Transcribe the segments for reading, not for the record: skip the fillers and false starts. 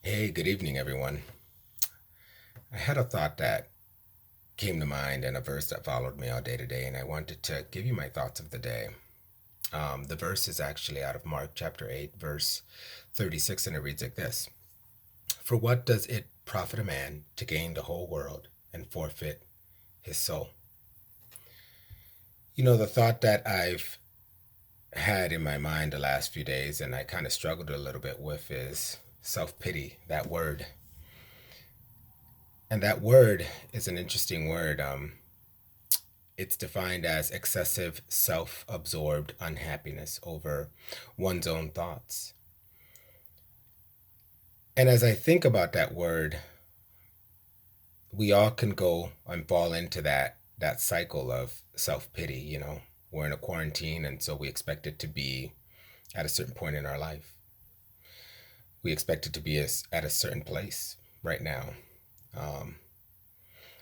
Hey, good evening, everyone. I had a thought that came to mind and a verse that followed me all day today, and I wanted to give you my thoughts of the day. The verse is actually out of Mark chapter 8, verse 36, and it reads like this: For what does it profit a man to gain the whole world and forfeit his soul? The thought that I've had in my mind the last few days, and I kind of struggled a little bit with, is self pity, that word. And that word is an interesting word. It's defined as excessive self absorbed unhappiness over one's own thoughts. And as I think about that word, we all can go and fall into that cycle of self pity. We're in a quarantine, and so we expect it to be at a certain point in our life. We expect it to be at a certain place right now. Um,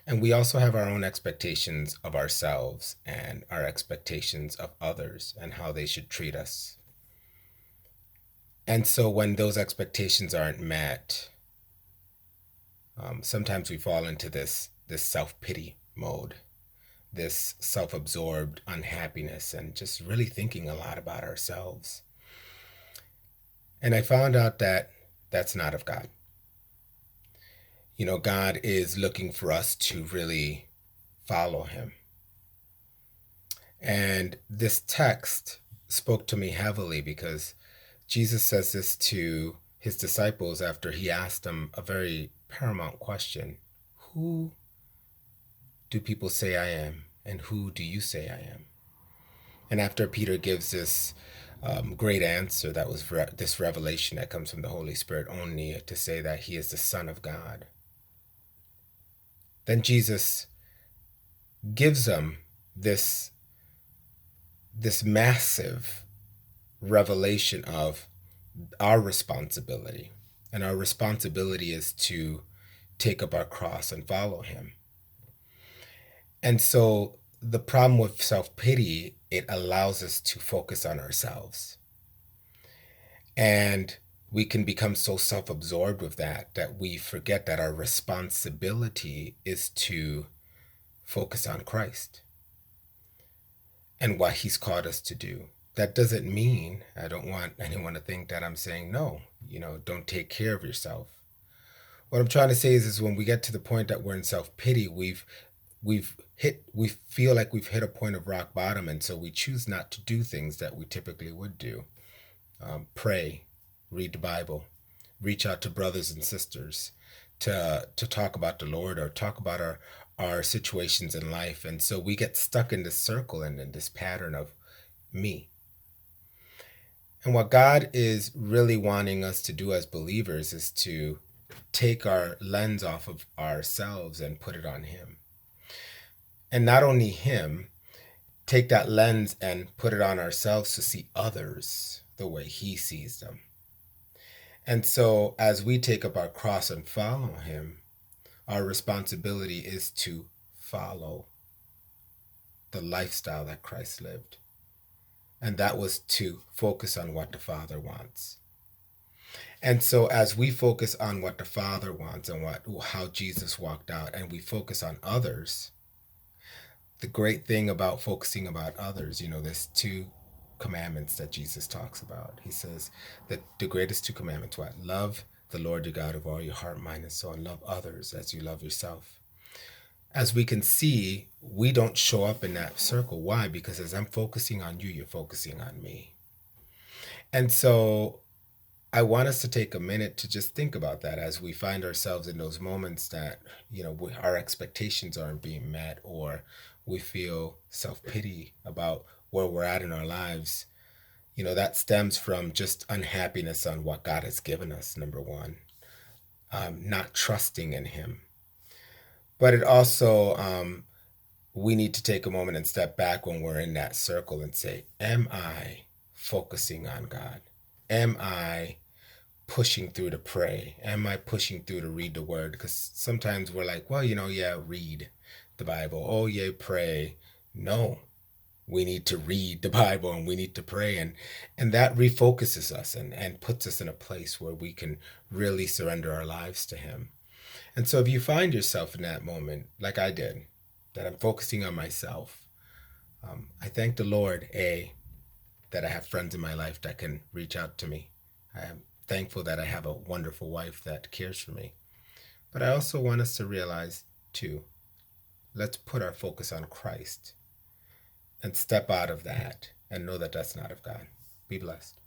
and we also have our own expectations of ourselves and our expectations of others and how they should treat us. And so when those expectations aren't met, sometimes we fall into this self pity mode, this self absorbed unhappiness, and just really thinking a lot about ourselves. And I found out that that's not of God. God is looking for us to really follow Him. And this text spoke to me heavily because Jesus says this to his disciples after he asked them a very paramount question: Who do people say I am? And who do you say I am? And after Peter gives this great answer, that was this revelation that comes from the Holy Spirit only, to say that he is the Son of God, then Jesus gives them this, this massive revelation of our responsibility. And our responsibility is to take up our cross and follow him. And so the problem with self pity, it allows us to focus on ourselves. And we can become so self absorbed with that we forget that our responsibility is to focus on Christ and what he's called us to do. That doesn't mean, I don't want anyone to think that I'm saying, no, don't take care of yourself. What I'm trying to say is when we get to the point that we're in self pity, we feel like we've hit a point of rock bottom, and so we choose not to do things that we typically would do. Pray, read the Bible, reach out to brothers and sisters to talk about the Lord or talk about our situations in life. And so we get stuck in this circle and in this pattern of me. And what God is really wanting us to do as believers is to take our lens off of ourselves and put it on him. And not only him, take that lens and put it on ourselves to see others the way he sees them. And so as we take up our cross and follow him, our responsibility is to follow the lifestyle that Christ lived. And that was to focus on what the Father wants. And so as we focus on what the Father wants and how Jesus walked out, and we focus on others, the great thing about focusing about others, there's two commandments that Jesus talks about. He says that the greatest two commandments, what? Love the Lord your God with all your heart, mind, and soul, and love others as you love yourself. As we can see, we don't show up in that circle. Why? Because as I'm focusing on you, you're focusing on me. And so I want us to take a minute to just think about that as we find ourselves in those moments that, our expectations aren't being met, or we feel self pity about where we're at in our lives. That stems from just unhappiness on what God has given us, number one, not trusting in him. But it also, we need to take a moment and step back when we're in that circle and say, am I focusing on God? Am I pushing through to pray? Am I pushing through to read the word? Because sometimes we're like, well, yeah, read the Bible. Oh, yeah, pray. No, we need to read the Bible and we need to pray, and that refocuses us and puts us in a place where we can really surrender our lives to him. And so if you find yourself in that moment, like I did, that I'm focusing on myself, I thank the Lord, that I have friends in my life that can reach out to me. I am thankful that I have a wonderful wife that cares for me. But I also want us to realize, too, let's put our focus on Christ and step out of that and know that that's not of God. Be blessed.